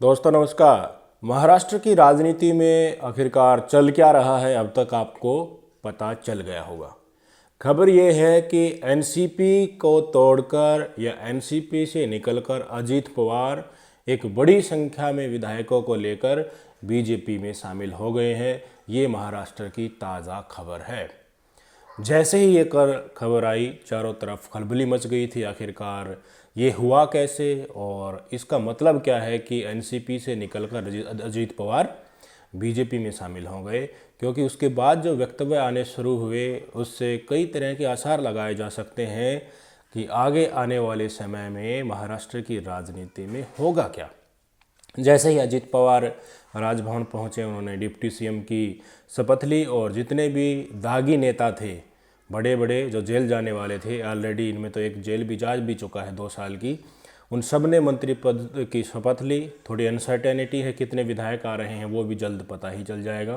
दोस्तों नमस्कार। महाराष्ट्र की राजनीति में आखिरकार चल क्या रहा है अब तक आपको पता चल गया होगा। खबर ये है कि एनसीपी को तोड़कर या एनसीपी से निकलकर अजीत पवार एक बड़ी संख्या में विधायकों को लेकर बीजेपी में शामिल हो गए हैं। ये महाराष्ट्र की ताज़ा खबर है। जैसे ही ये खबर आई चारों तरफ खलबली मच गई थी। आखिरकार ये हुआ कैसे और इसका मतलब क्या है कि एनसीपी से निकलकर अजीत पवार बीजेपी में शामिल हो गए, क्योंकि उसके बाद जो वक्तव्य आने शुरू हुए उससे कई तरह के आसार लगाए जा सकते हैं कि आगे आने वाले समय में महाराष्ट्र की राजनीति में होगा क्या। जैसे ही अजीत पवार राजभवन पहुंचे, उन्होंने डिप्टी सीएम की शपथ ली और जितने भी दागी नेता थे, बड़े बड़े जो जेल जाने वाले थे, ऑलरेडी इनमें तो एक जेल भी जा भी चुका है 2 साल की, उन सब ने मंत्री पद की शपथ ली। थोड़ी अनसर्टेनिटी है, कितने विधायक आ रहे हैं वो भी जल्द पता ही चल जाएगा।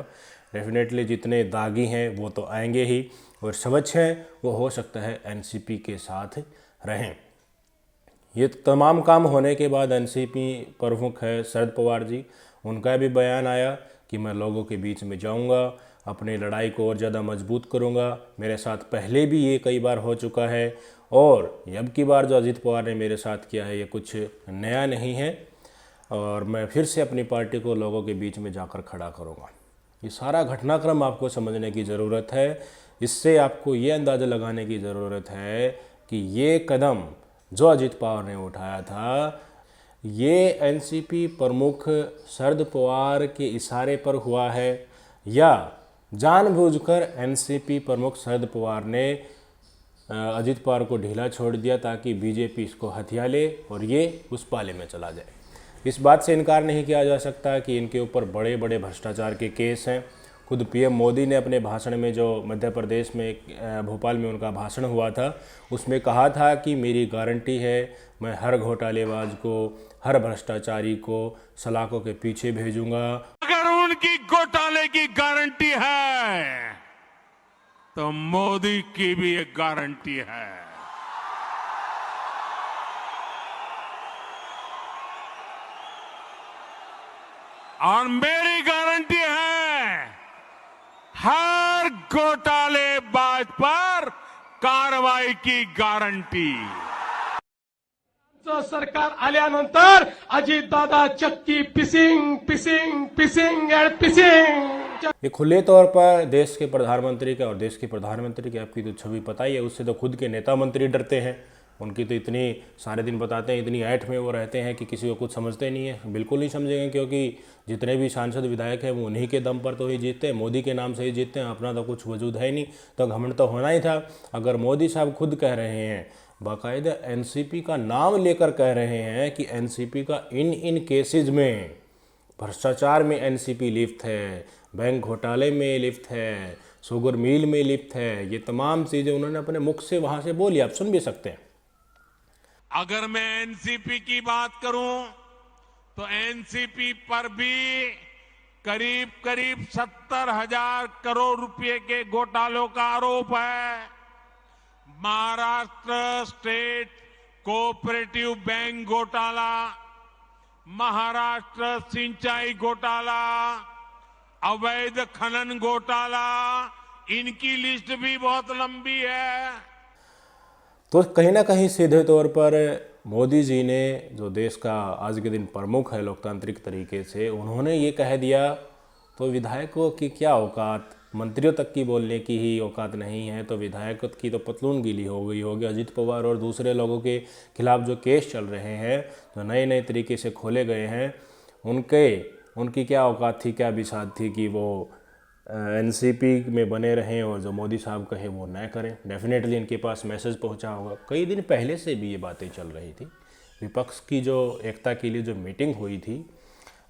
डेफिनेटली जितने दागी हैं वो तो आएंगे ही, और स्वच्छ हैं वो हो सकता है एनसीपी के साथ रहें। ये तमाम काम होने के बाद एनसीपी प्रमुख है शरद पवार जी, उनका भी बयान आया कि मैं लोगों के बीच में जाऊंगा, अपनी लड़ाई को और ज़्यादा मजबूत करूंगा। मेरे साथ पहले भी ये कई बार हो चुका है और अब की बार जो अजीत पवार ने मेरे साथ किया है ये कुछ नया नहीं है, और मैं फिर से अपनी पार्टी को लोगों के बीच में जाकर खड़ा करूंगा। ये सारा घटनाक्रम आपको समझने की ज़रूरत है। इससे आपको ये अंदाज़ा लगाने की ज़रूरत है कि ये कदम जो अजीत पवार ने उठाया था ये एनसीपी प्रमुख शरद पवार के इशारे पर हुआ है, या जानबूझकर एनसीपी प्रमुख शरद पवार ने अजीत पवार को ढीला छोड़ दिया ताकि बीजेपी इसको हथिया ले और ये उस पाले में चला जाए। इस बात से इनकार नहीं किया जा सकता कि इनके ऊपर बड़े बड़े भ्रष्टाचार के केस हैं। खुद पीएम मोदी ने अपने भाषण में, जो मध्य प्रदेश में भोपाल में उनका भाषण हुआ था, उसमें कहा था कि मेरी गारंटी है मैं हर घोटालेबाज को, हर भ्रष्टाचारी को सलाखों के पीछे भेजूंगा। अगर उनकी घोटाले की गारंटी है तो मोदी की भी एक गारंटी है। और मेरी गारंटी है हर घोटालेबाज पर कार्रवाई की गारंटी। सरकार आल्यानंतर अजितदादा चक्की पिसिंग पिसिंग पिसिंग एंड पिसिंग। ये खुले तौर पर देश के प्रधानमंत्री का, और देश के प्रधानमंत्री की आपकी तो छवि पता ही है, उससे तो खुद के नेता मंत्री डरते हैं। उनकी तो इतनी सारे दिन बताते हैं, इतनी ऐठ में वो रहते हैं कि किसी को कुछ समझते नहीं है। बिल्कुल नहीं समझेंगे, क्योंकि जितने भी सांसद विधायक हैं वो उन्हीं के दम पर तो ही जीतते हैं, मोदी के नाम से ही जीतते हैं। अपना तो कुछ वजूद है नहीं, तो घमंड तो होना ही था। अगर मोदी साहब खुद कह रहे हैं, बाकायदा एनसीपी का नाम लेकर कह रहे हैं कि एनसीपी का इन केसेज में, भ्रष्टाचार में एनसीपी लिप्त है, बैंक घोटाले में लिप्त है, शुगर मिल में लिप्त है, ये तमाम चीज़ें उन्होंने अपने मुख से वहाँ से बोली। आप सुन भी सकते हैं। अगर मैं एनसीपी की बात करूं तो एनसीपी पर भी करीब करीब 70,000 करोड़ रुपए के घोटालों का आरोप है। महाराष्ट्र स्टेट कोऑपरेटिव बैंक घोटाला, महाराष्ट्र सिंचाई घोटाला, अवैध खनन घोटाला, इनकी लिस्ट भी बहुत लंबी है। तो कहीं ना कहीं सीधे तौर पर मोदी जी ने, जो देश का आज के दिन प्रमुख है लोकतांत्रिक तरीके से, उन्होंने ये कह दिया तो विधायकों की क्या औकात, मंत्रियों तक की बोलने की ही औकात नहीं है, तो विधायक की तो पतलून गीली हो गई होगी। अजीत पवार और दूसरे लोगों के खिलाफ जो केस चल रहे हैं, जो नए नए तरीके से खोले गए हैं, उनकी क्या औकात थी, क्या बिसात थी कि वो एनसीपी में बने रहें और जो मोदी साहब कहे वो न करें। डेफिनेटली इनके पास मैसेज पहुंचा होगा। कई दिन पहले से भी ये बातें चल रही थी। विपक्ष की जो एकता के लिए जो मीटिंग हुई थी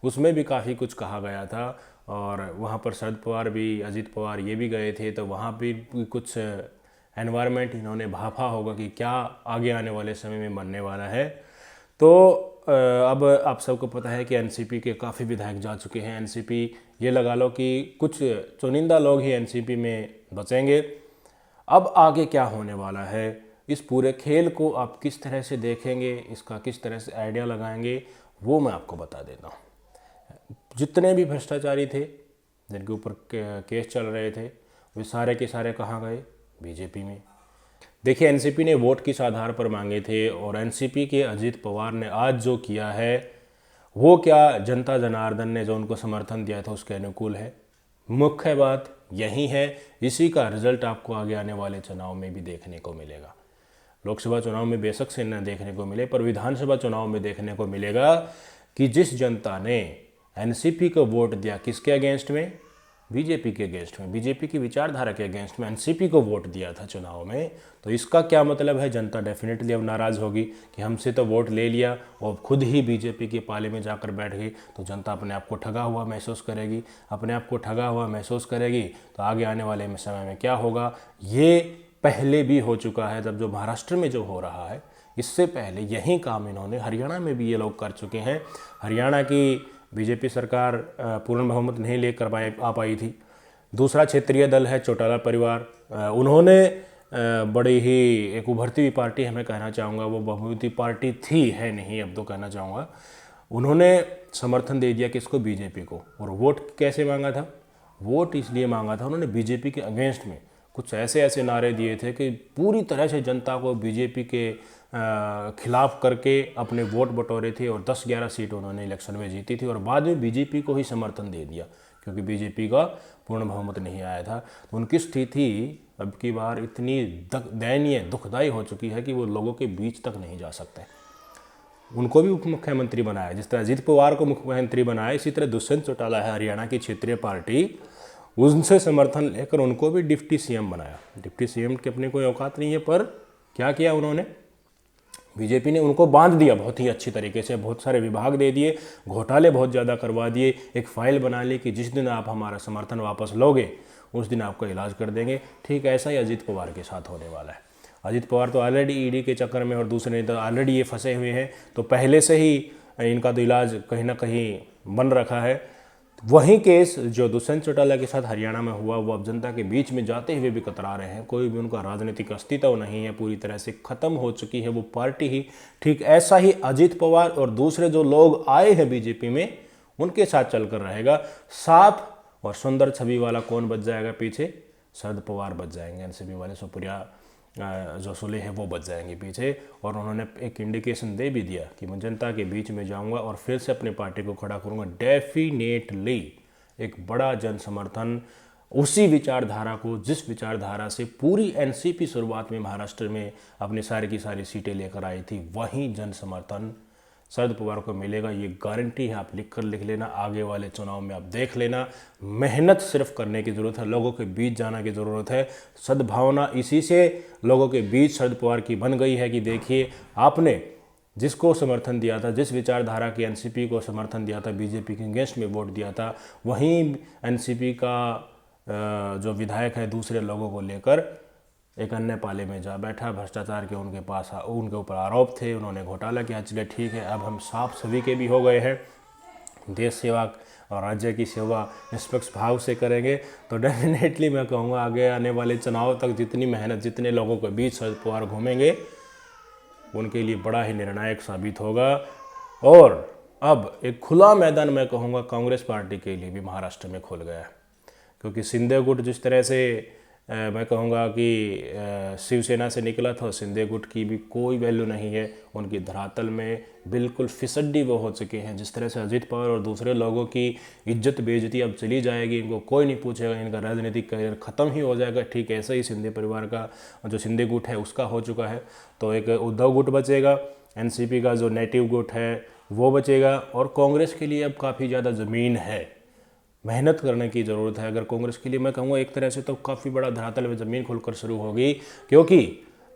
उसमें भी काफ़ी कुछ कहा गया था, और वहाँ पर शरद पवार भी, अजीत पवार ये भी गए थे, तो वहाँ भी कुछ एनवायरनमेंट इन्होंने भापा होगा कि क्या आगे आने वाले समय में बनने वाला है। तो अब आप सबको पता है कि एनसीपी के काफ़ी विधायक जा चुके हैं। एनसीपी, ये लगा लो कि कुछ चुनिंदा लोग ही एनसीपी में बचेंगे। अब आगे क्या होने वाला है, इस पूरे खेल को आप किस तरह से देखेंगे, इसका किस तरह से आइडिया लगाएंगे, वो मैं आपको बता देता हूँ। जितने भी भ्रष्टाचारी थे जिनके ऊपर केस चल रहे थे, वे सारे के सारे कहाँ गए? बीजेपी में। देखिए, एनसीपी ने वोट किस आधार पर मांगे थे और एनसीपी के अजीत पवार ने आज जो किया है वो क्या जनता जनार्दन ने जो उनको समर्थन दिया था उसके अनुकूल है? मुख्य बात यही है। इसी का रिजल्ट आपको आगे आने वाले चुनाव में भी देखने को मिलेगा। लोकसभा चुनाव में बेशक से न देखने को मिले, पर विधानसभा चुनाव में देखने को मिलेगा कि जिस जनता ने एनसीपी को वोट दिया, किसके अगेंस्ट में? बीजेपी के अगेंस्ट में, बीजेपी की विचारधारा के अगेंस्ट में एनसीपी को वोट दिया था चुनाव में। तो इसका क्या मतलब है? जनता डेफिनेटली अब नाराज़ होगी कि हमसे तो वोट ले लिया और खुद ही बीजेपी के पाले में जाकर बैठ गई। तो जनता अपने आप को ठगा हुआ महसूस करेगी, अपने आप को ठगा हुआ महसूस करेगी। तो आगे आने वाले समय में क्या होगा? ये पहले भी हो चुका है। जब जो महाराष्ट्र में जो हो रहा है, इससे पहले यही काम इन्होंने हरियाणा में भी ये लोग कर चुके हैं। हरियाणा की बीजेपी सरकार पूर्ण बहुमत नहीं लेकर आ पाई थी। दूसरा क्षेत्रीय दल है चौटाला परिवार, उन्होंने बड़ी ही एक उभरती हुई पार्टी है, मैं कहना चाहूँगा वो बहुमती पार्टी थी, है नहीं अब तो कहना चाहूँगा, उन्होंने समर्थन दे दिया किसको? बीजेपी को। और वोट कैसे मांगा था? वोट इसलिए मांगा था, उन्होंने बीजेपी के अगेंस्ट में कुछ ऐसे ऐसे नारे दिए थे कि पूरी तरह से जनता को बीजेपी के खिलाफ करके अपने वोट बटोरे थे और 10-11 सीट उन्होंने इलेक्शन में जीती थी और बाद में बीजेपी को ही समर्थन दे दिया क्योंकि बीजेपी का पूर्ण बहुमत नहीं आया था। तो उनकी स्थिति अब की बार इतनी दयनीय दुखदायी हो चुकी है कि वो लोगों के बीच तक नहीं जा सकते। उनको भी उप मुख्यमंत्री बनाया, जिस तरह अजीत पवार को मुख्यमंत्री बनाया, इसी तरह दुष्यंत चौटाला है हरियाणा की क्षेत्रीय पार्टी, उनसे समर्थन लेकर उनको भी डिप्टी सीएम बनाया। डिप्टी सीएम की अपनी कोई औकात नहीं है, पर क्या किया उन्होंने? बीजेपी ने उनको बांध दिया बहुत ही अच्छी तरीके से, बहुत सारे विभाग दे दिए, घोटाले बहुत ज़्यादा करवा दिए, एक फाइल बना ली कि जिस दिन आप हमारा समर्थन वापस लोगे उस दिन आपका इलाज कर देंगे। ठीक ऐसा ही अजीत पवार के साथ होने वाला है। अजीत पवार तो ऑलरेडी ईडी के चक्कर में और दूसरे नेता ऑलरेडी ये फंसे हुए हैं, तो पहले से ही इनका तो इलाज कहीं ना कहीं बन रखा है। वही केस जो दुष्यंत चौटाला के साथ हरियाणा में हुआ, वो अब जनता के बीच में जाते हुए भी कतरा रहे हैं। कोई भी उनका राजनीतिक अस्तित्व नहीं है, पूरी तरह से ख़त्म हो चुकी है वो पार्टी ही। ठीक ऐसा ही अजीत पवार और दूसरे जो लोग आए हैं बीजेपी में, उनके साथ चलकर रहेगा। साफ और सुंदर छवि वाला कौन बच जाएगा पीछे? शरद पवार बच जाएंगे, एनसीपी वाले सुप्रिया जो सुले हैं वो बच जाएंगे पीछे। और उन्होंने एक इंडिकेशन दे भी दिया कि मैं जनता के बीच में जाऊंगा और फिर से अपनी पार्टी को खड़ा करूंगा। डेफिनेटली एक बड़ा जन समर्थन उसी विचारधारा को, जिस विचारधारा से पूरी एनसीपी शुरुआत में महाराष्ट्र में अपनी सारी की सारी सीटें लेकर आई थी, वही जन समर्थन शरद पवार को मिलेगा। ये गारंटी है, आप लिख लेना। आगे वाले चुनाव में आप देख लेना। मेहनत सिर्फ करने की ज़रूरत है, लोगों के बीच जाना की ज़रूरत है। सद्भावना इसी से लोगों के बीच शरद पवार की बन गई है कि देखिए, आपने जिसको समर्थन दिया था, जिस विचारधारा की एनसीपी को समर्थन दिया था, बीजेपी के अगेंस्ट में वोट दिया था, वहीं एनसीपी का जो विधायक है दूसरे लोगों को लेकर एक अन्य पाले में जा बैठा। भ्रष्टाचार के उनके ऊपर आरोप थे, उन्होंने घोटाला किया। चलिए ठीक है, अब हम साफ सभी के भी हो गए हैं, देश सेवा और राज्य की सेवा निष्पक्ष भाव से करेंगे। तो डेफिनेटली मैं कहूँगा आगे आने वाले चुनाव तक जितनी मेहनत, जितने लोगों के बीच शरद पवार घूमेंगे, उनके लिए बड़ा ही निर्णायक साबित होगा। और अब एक खुला मैदान मैं कहूँगा कांग्रेस पार्टी के लिए भी महाराष्ट्र में खुल गया है, क्योंकि शिंदे गुट जिस तरह से मैं कहूँगा कि शिवसेना से निकला था, शिंदे गुट की भी कोई वैल्यू नहीं है। उनकी धरातल में बिल्कुल फिसड्डी वो हो चुके हैं। जिस तरह से अजीत पवार और दूसरे लोगों की इज्जत बेइज्जती अब चली जाएगी, इनको कोई नहीं पूछेगा, इनका राजनीतिक करियर ख़त्म ही हो जाएगा। ठीक ऐसा ही शिंदे परिवार का जो शिंदे गुट है उसका हो चुका है। तो एक उद्धव गुट बचेगा, एनसीपी का जो नेटिव गुट है वो बचेगा, और कांग्रेस के लिए अब काफ़ी ज़्यादा ज़मीन है, मेहनत करने की ज़रूरत है। अगर कांग्रेस के लिए मैं कहूँगा एक तरह से तो काफ़ी बड़ा धरातल में ज़मीन खुलकर शुरू होगी, क्योंकि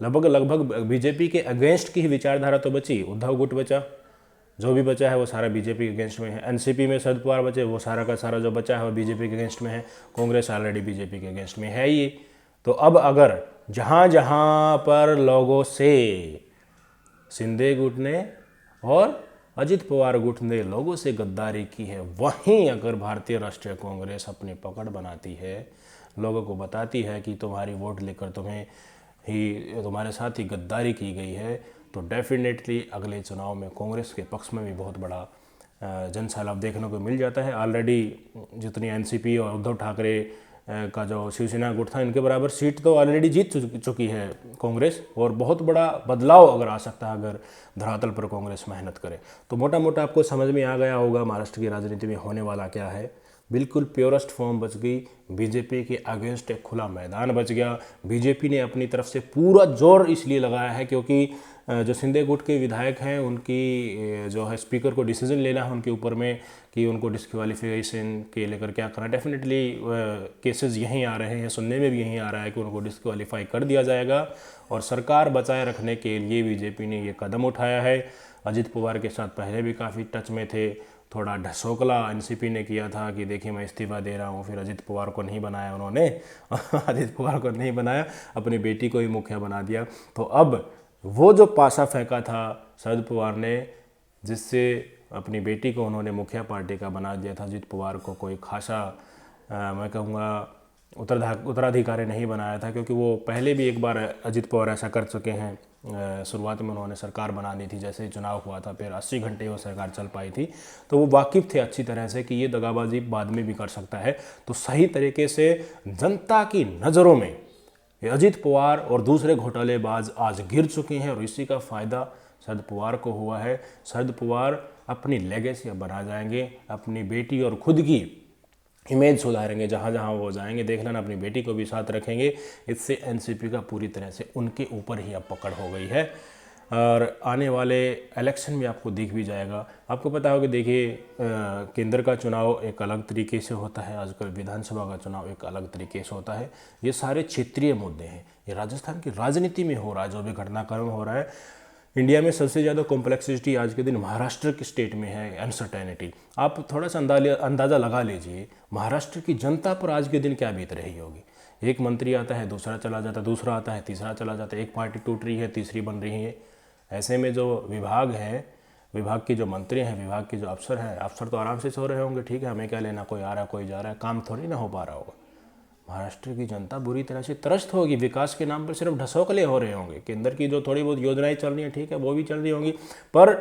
लगभग बीजेपी के अगेंस्ट की ही विचारधारा तो बची। उद्धव गुट बचा, जो भी बचा है वो सारा बीजेपी के अगेंस्ट में है। एनसीपी में शरद पवार बचे, वो सारा का सारा जो बचा है वो बीजेपी के अगेंस्ट में है। कांग्रेस ऑलरेडी बीजेपी के अगेंस्ट में है ही। तो अब अगर जहाँ जहाँ पर लोगों से शिंदे गुट ने और अजित पवार गुट ने लोगों से गद्दारी की है, वहीं अगर भारतीय राष्ट्रीय कांग्रेस अपनी पकड़ बनाती है, लोगों को बताती है कि तुम्हारी वोट लेकर तुम्हारे साथ ही गद्दारी की गई है, तो डेफिनेटली अगले चुनाव में कांग्रेस के पक्ष में भी बहुत बड़ा जन सैलाब देखने को मिल जाता है। ऑलरेडी जितनी एनसीपी और उद्धव ठाकरे का जो शिवसेना गुट था, इनके बराबर सीट तो ऑलरेडी जीत चुकी है कांग्रेस, और बहुत बड़ा बदलाव अगर आ सकता है अगर धरातल पर कांग्रेस मेहनत करे। तो मोटा मोटा आपको समझ में आ गया होगा महाराष्ट्र की राजनीति में होने वाला क्या है। बिल्कुल प्योरेस्ट फॉर्म बच गई, बीजेपी के अगेंस्ट एक खुला मैदान बच गया। बीजेपी ने अपनी तरफ से पूरा जोर इसलिए लगाया है क्योंकि जो शिंदे गुट के विधायक हैं उनकी जो है स्पीकर को डिसीजन लेना है उनके ऊपर में कि उनको डिस्क्वालिफिकेशन के लेकर क्या करना। डेफिनेटली केसेस यहीं आ रहे हैं, सुनने में भी यहीं आ रहा है कि उनको डिस्क्वालीफाई कर दिया जाएगा, और सरकार बचाए रखने के लिए बीजेपी ने ये कदम उठाया है। अजित पवार के साथ पहले भी काफ़ी टच में थे, थोड़ा ढसोकला एनसीपी ने किया था कि देखिए मैं इस्तीफा दे रहा हूँ, फिर अजित पवार को नहीं बनाया उन्होंने अजित पवार को नहीं बनाया, अपनी बेटी को ही मुखिया बना दिया। तो अब वो जो पासा फेंका था शरद पवार ने, जिससे अपनी बेटी को उन्होंने मुखिया पार्टी का बना दिया था, अजित पवार को कोई खासा मैं कहूँगा उत्तराधिकारी नहीं बनाया था, क्योंकि वो पहले भी एक बार अजित पवार ऐसा कर चुके हैं। शुरुआत में उन्होंने सरकार बनानी थी, जैसे ही चुनाव हुआ था फिर 80 घंटे वो सरकार चल पाई थी, तो वो वाकिफ़ थे अच्छी तरह से कि ये दगाबाजी बाद में भी कर सकता है। तो सही तरीके से जनता की नज़रों में ये अजित पवार और दूसरे घोटालेबाज आज गिर चुके हैं, और इसी का फ़ायदा शरद पवार को हुआ है। शरद पवार अपनी लेगेसी बना जाएंगे, अपनी बेटी और खुद की इमेज सुधारेंगे, जहाँ जहाँ वो जाएंगे देख लेना अपनी बेटी को भी साथ रखेंगे। इससे एनसीपी का पूरी तरह से उनके ऊपर ही अब पकड़ हो गई है, और आने वाले इलेक्शन में आपको दिख भी जाएगा। आपको पता होगा, देखिए केंद्र का चुनाव एक अलग तरीके से होता है, आजकल विधानसभा का चुनाव एक अलग तरीके से होता है। ये सारे क्षेत्रीय मुद्दे हैं, ये राजस्थान की राजनीति में हो रहा है, जो भी घटनाक्रम हो रहा है। इंडिया में सबसे ज़्यादा कॉम्प्लेक्सिटी आज के दिन महाराष्ट्र के स्टेट में है, अनसर्टेनिटी। आप थोड़ा सा अंदाज़ा लगा लीजिए महाराष्ट्र की जनता पर आज के दिन क्या बीत रही होगी। एक मंत्री आता है, दूसरा चला जाता है, दूसरा आता है, तीसरा चला जाता है, एक पार्टी टूट रही है, तीसरी बन रही है। ऐसे में जो विभाग है, विभाग के जो मंत्री हैं, विभाग के जो अफसर हैं, अफसर तो आराम से सो रहे होंगे, ठीक है हमें क्या लेना, कोई आ रहा है कोई जा रहा है, काम थोड़ी ना हो पा रहा होगा। महाराष्ट्र की जनता बुरी तरह से त्रस्त होगी, विकास के नाम पर सिर्फ ढसोकले हो रहे होंगे। केंद्र की जो थोड़ी बहुत योजनाएं चल रही हैं, ठीक है वो भी चल रही होंगी, पर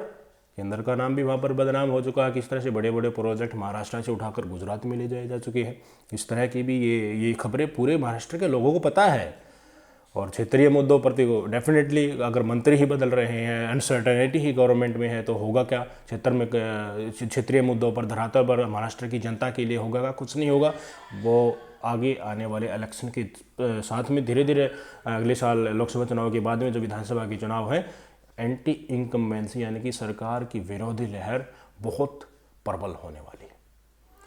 केंद्र का नाम भी वहाँ पर बदनाम हो चुका है। किस तरह से बड़े बड़े प्रोजेक्ट महाराष्ट्र से उठाकर गुजरात में ले जाए जा चुके हैं, इस तरह की भी ये खबरें पूरे महाराष्ट्र के लोगों को पता है। और क्षेत्रीय मुद्दों पर तो डेफिनेटली अगर मंत्री ही बदल रहे हैं, अनसर्टेनिटी ही गवर्नमेंट में है, तो होगा क्या क्षेत्र में, क्षेत्रीय मुद्दों पर धरातल पर महाराष्ट्र की जनता के लिए होगा क्या? कुछ नहीं होगा। वो आगे आने वाले इलेक्शन के साथ में धीरे धीरे अगले साल लोकसभा चुनाव के बाद में जो विधानसभा के चुनाव हैं, एंटी इनकम्बेंसी यानी कि सरकार की विरोधी लहर बहुत प्रबल होने वाली है।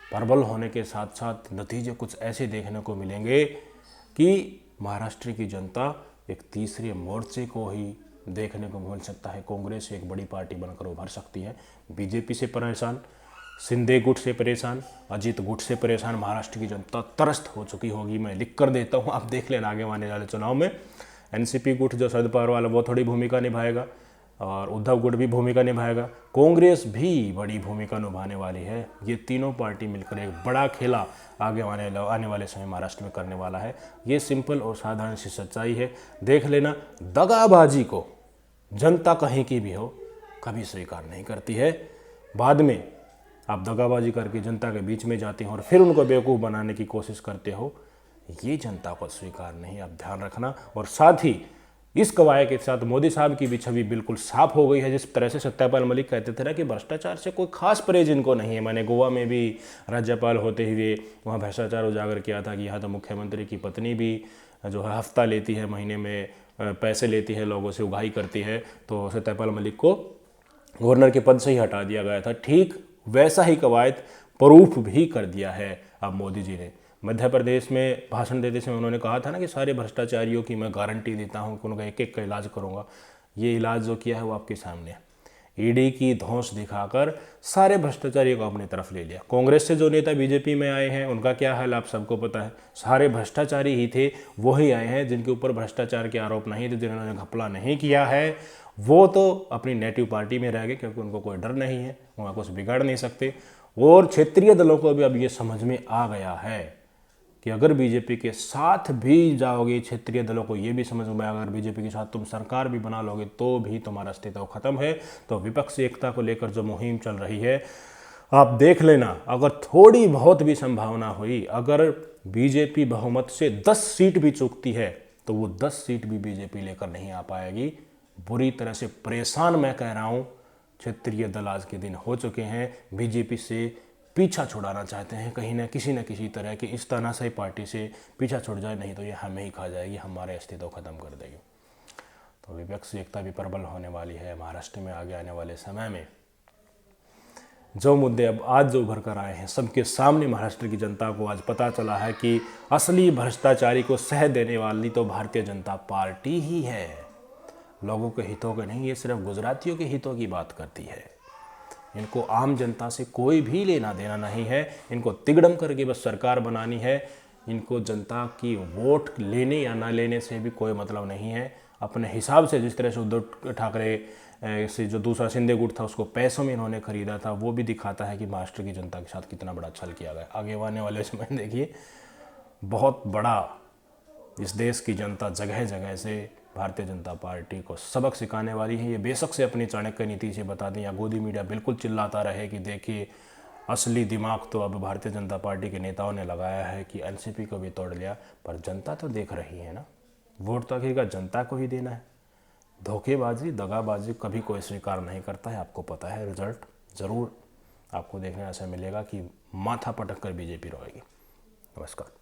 प्रबल होने के साथ साथ नतीजे कुछ ऐसे देखने को मिलेंगे कि महाराष्ट्र की जनता एक तीसरे मोर्चे को ही देखने को मिल सकता है। कांग्रेस एक बड़ी पार्टी बनकर उभर सकती है। बीजेपी से परेशान, शिंदे गुट से परेशान, अजित गुट से परेशान महाराष्ट्र की जनता त्रस्त हो चुकी होगी। मैं लिख कर देता हूँ, आप देख लेना आगे आने वाले चुनाव में। एनसीपी गुट जो शरद पवार वाला, वो थोड़ी भूमिका निभाएगा, और उद्धव गुट भी भूमिका निभाएगा, कांग्रेस भी बड़ी भूमिका निभाने वाली है। ये तीनों पार्टी मिलकर एक बड़ा खेला आगे आने वाले समय महाराष्ट्र में करने वाला है। ये सिंपल और साधारण सी सच्चाई है, देख लेना। दगाबाजी को जनता कहीं की भी हो कभी स्वीकार नहीं करती है। बाद में आप दगाबाजी करके जनता के बीच में जाते हो और फिर उनको बेवकूफ़ बनाने की कोशिश करते हो, ये जनता को स्वीकार नहीं, आप ध्यान रखना। और साथ ही इस कवायद के साथ मोदी साहब की भी छवि बिल्कुल साफ हो गई है। जिस तरह से सत्यपाल मलिक कहते थे ना कि भ्रष्टाचार से कोई खास परहेज इनको नहीं है। मैंने गोवा में भी राज्यपाल होते हुए वहाँ भ्रष्टाचार उजागर किया था कि यहाँ तो मुख्यमंत्री की पत्नी भी जो है हफ्ता लेती है, महीने में पैसे लेती है, लोगों से उगाही करती है। तो सत्यपाल मलिक को गवर्नर के पद से ही हटा दिया गया था। ठीक वैसा ही कवायद प्रूफ भी कर दिया है अब मोदी जी ने। मध्य प्रदेश में भाषण देते समय उन्होंने कहा था ना कि सारे भ्रष्टाचारियों की मैं गारंटी देता हूं कि उनका एक एक का इलाज करूंगा। ये इलाज जो किया है वो आपके सामने है। ईडी की धौंस दिखाकर सारे भ्रष्टाचारियों को अपनी तरफ ले लिया। कांग्रेस से जो नेता बीजेपी में आए हैं उनका क्या हाल आप सबको पता है। सारे भ्रष्टाचारी ही थे, वही आए हैं जिनके ऊपर भ्रष्टाचार के आरोप नहीं थे, जिन्होंने घपला नहीं किया है। वो तो अपनी नेटिव पार्टी में रह गए क्योंकि उनको कोई डर नहीं है, वहाँ कुछ बिगाड़ नहीं सकते। और क्षेत्रीय दलों को भी अब ये समझ में आ गया है कि अगर बीजेपी के साथ भी जाओगे, क्षेत्रीय दलों को ये भी समझ में आया अगर बीजेपी के साथ तुम सरकार भी बना लोगे तो भी तुम्हारा अस्तित्व खत्म है। तो विपक्षी एकता को लेकर जो मुहिम चल रही है आप देख लेना, अगर थोड़ी बहुत भी संभावना हुई, अगर बीजेपी बहुमत से 10 सीट भी चूकती है तो वो 10 सीट भी बीजेपी लेकर नहीं आ पाएगी। बुरी तरह से परेशान मैं कह रहा हूँ, क्षेत्रीय दल आज के दिन हो चुके हैं, बीजेपी से पीछा छुड़ाना चाहते हैं, कहीं ना किसी तरह की इस तानाशाही पार्टी से पीछा छुड़ जाए, नहीं तो ये हमें ही खा जाएगी, हमारे अस्तित्व खत्म कर देगी। तो विपक्ष एकता भी प्रबल होने वाली है महाराष्ट्र में आगे आने वाले समय में। जो मुद्दे अब आज जो उभर कर आए हैं सबके सामने, महाराष्ट्र की जनता को आज पता चला है कि असली भ्रष्टाचारी को सह देने वाली तो भारतीय जनता पार्टी ही है, लोगों के हितों के नहीं, ये सिर्फ गुजरातियों के हितों की बात करती है। इनको आम जनता से कोई भी लेना देना नहीं है, इनको तिगड़म करके बस सरकार बनानी है, इनको जनता की वोट लेने या ना लेने से भी कोई मतलब नहीं है। अपने हिसाब से जिस तरह से उद्धव ठाकरे से जो दूसरा शिंदे गुट था उसको पैसों में इन्होंने खरीदा था, वो भी दिखाता है कि महाराष्ट्र की जनता के साथ कितना बड़ा छल किया गया। आगे आने वाले समय देखिए बहुत बड़ा इस देश की जनता जगह जगह से भारतीय जनता पार्टी को सबक सिखाने वाली है। ये बेशक से अपनी चाणक्य नीति से बता दें या गोदी मीडिया बिल्कुल चिल्लाता रहे कि देखिए असली दिमाग तो अब भारतीय जनता पार्टी के नेताओं ने लगाया है कि एनसीपी को भी तोड़ लिया, पर जनता तो देख रही है ना, वोट तो आखिरकार जनता को ही देना है। धोखेबाजी दगाबाजी कभी कोई स्वीकार नहीं करता है, आपको पता है, रिजल्ट ज़रूर आपको देखने ऐसा मिलेगा कि माथा पटक कर बीजेपी रोएगी। नमस्कार।